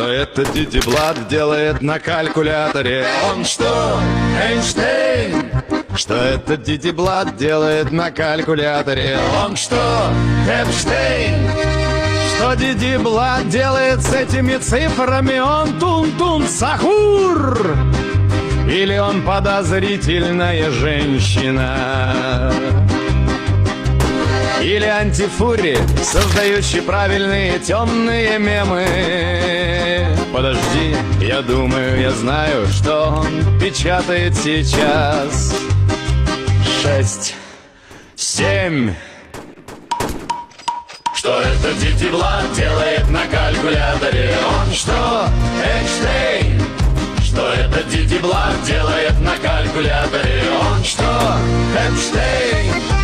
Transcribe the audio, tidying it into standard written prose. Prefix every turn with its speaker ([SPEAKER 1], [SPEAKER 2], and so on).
[SPEAKER 1] Что это Дити Блад делает на калькуляторе? Он что, Эйнштейн? Что это Дити Блад делает на калькуляторе? Он что, Эпштейн? Что Дити Блад делает с этими цифрами? Он тун-тун сахур? Или он подозрительная женщина? Или антифури, создающий правильные темные мемы? Подожди, я думаю, я знаю, что он печатает сейчас. 6, 7. Что это Дити Блад делает на калькуляторе? Он что, Эйнштейн? Что это Дити Блад делает на калькуляторе? Он что, Эпштейн?